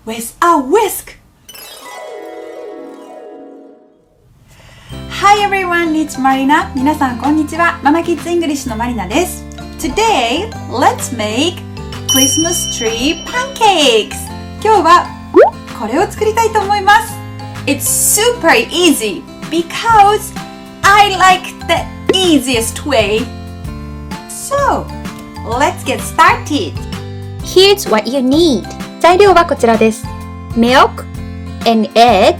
with a whisk. Hi everyone, it's Marina. 皆さんこんにちは。ママキッズイングリッシュのマリナです。Today, let's make Christmas Tree Pancakes. 今日はこれを作りたいと思います。It's super easy because I like the easiest way. So, let's get started. Here's what you need. 材料はこちらです。Milk, an egg,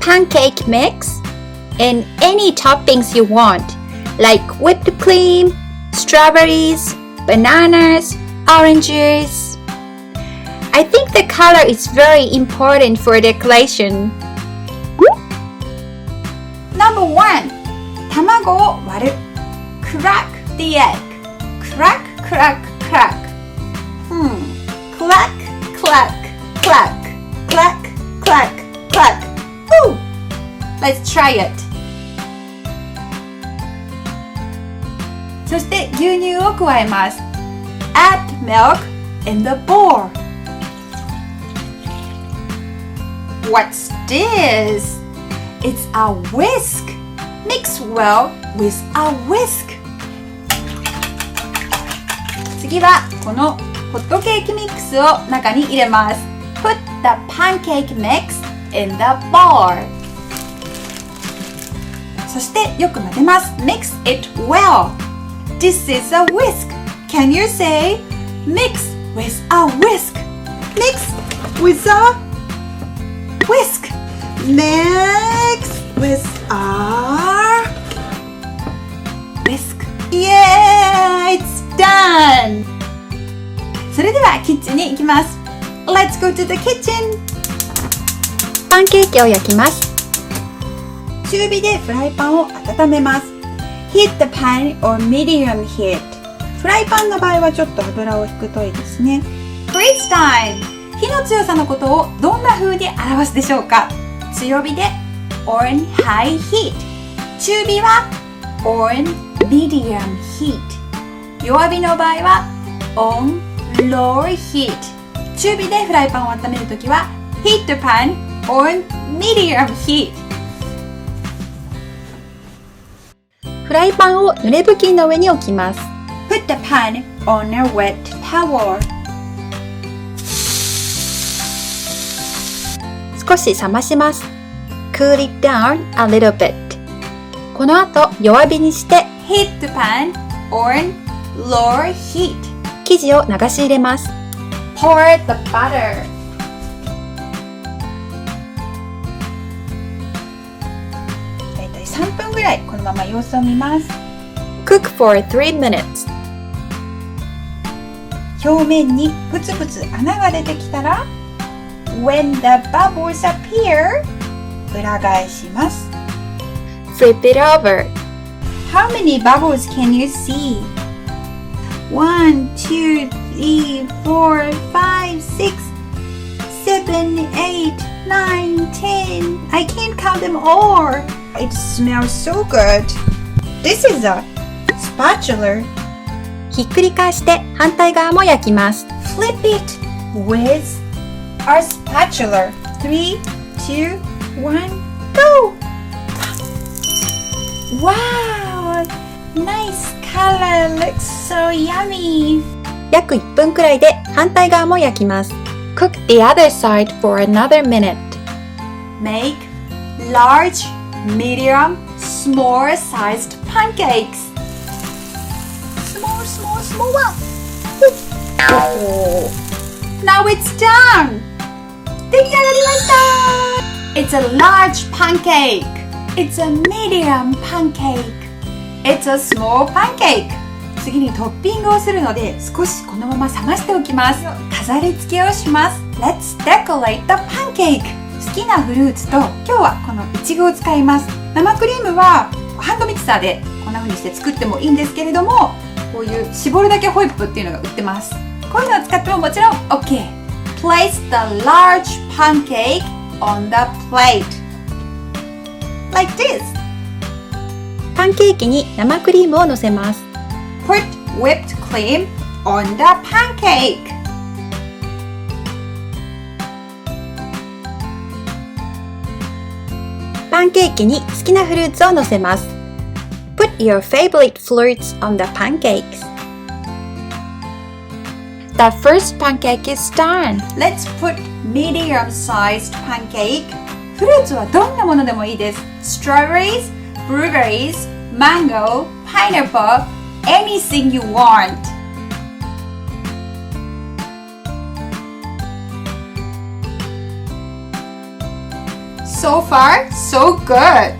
pancake mix, and any toppings you want, like whipped cream, strawberries, bananas, oranges. I think the color is very important for decoration. Number 1. 卵を割る Crack the egg. Crack, crack, crack.Clack, clack, clack, clack, clack, clack. Ooh! Let's try it. そして牛乳を加えます。Add milk in the bowl. What's this? It's a whisk. Mix well with a whisk. 次はこのホットケーキミックスを中に入れます。Put the pancake mix in the bowl. そしてよく混ぜます。Mix it well. This is a whisk. Can you say mix with a whisk? Mix with a whisk. Mix with a whisk. Yeah, it's done!それではキッチンに行きます。Let's go to the kitchen! パンケーキを焼きます。中火でフライパンを温めます。Heat the pan or medium heat. フライパンの場合はちょっと油を引くといいですね。Freeze time! 火の強さのことをどんな風に表すでしょうか？強火で on high heat。中火は on medium heat。弱火の場合は on low heat。中火でフライパンを温めるときは heat the pan on medium heat。フライパンを濡れ布巾の上に置きます。Put the pan on a wet towel。少し冷まします。Cool it down a little bit。この後弱火にして heat the pan on low heat。生地を流し入れます。Pour the butter. だいたい3分ぐらいこのまま様子を見ます。Cook for 3 minutes. 表面にプツプツ穴が出てきたら When the bubbles appear 裏返します。Flip it over. How many bubbles can you see? 1, 2, 3, 4, 5, 6, 7, 8, 9, 10. I can't count them all. It smells so good. This is a spatula. ひっくり返して反対側も焼きます。Flip it with a spatula. 3, 2, 1, go! Wow! Nice color. Looks so yummy. 約1分くらいで反対側も焼きます。Cook the other side for another minute. Make large, medium, small sized pancakes. Small, small, small one. Oh. Now it's done. 出来上がりました。It's a large pancake. It's a medium pancake. It's a small pancake. 次にトッピングをするので少しこのまま冷ましておきます。飾り付けをします。Let's decorate the pancake. 好きなフルーツと今日はこのイチゴを使います。生クリームはハンドミキサーでこんな風にして作ってもいいんですけれども、こういう絞るだけホイップっていうのが売ってます。こういうのを使ってももちろん OK。 Place the large pancake on the plate like this. パンケーキに生クリームをのせます。Put whipped cream on the pancake. ンケーキに好きなフルーツを乗せます。Put your favorite fruits on the pancakes. The first pancake is done. Let's put medium-sized pancake. フルーツはどんなものでもいいです。Strawberries, blueberries, mango, pineapple, anything you want. So far, so good.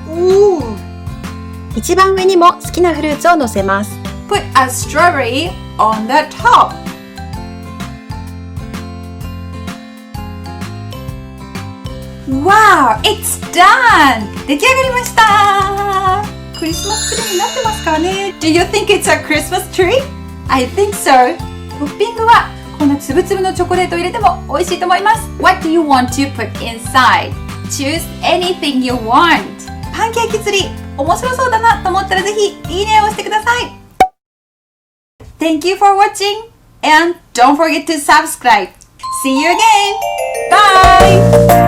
Ooh. 一番上にも好きなフルーツを乗せます。Put a strawberry on the top. Wow, it's done! 出来上がりました。クリスマスツリーになってますかね？ Do you think it's a Christmas tree? I think so. トッピングはこんなつぶつぶのチョコレートを入れても美味しいと思います。What do you want to put inside? Choose anything you want. パンケーキツリー面白そうだなと思ったらぜひいいねを押してください。Thank you for watching and don't forget to subscribe. See you again. Bye!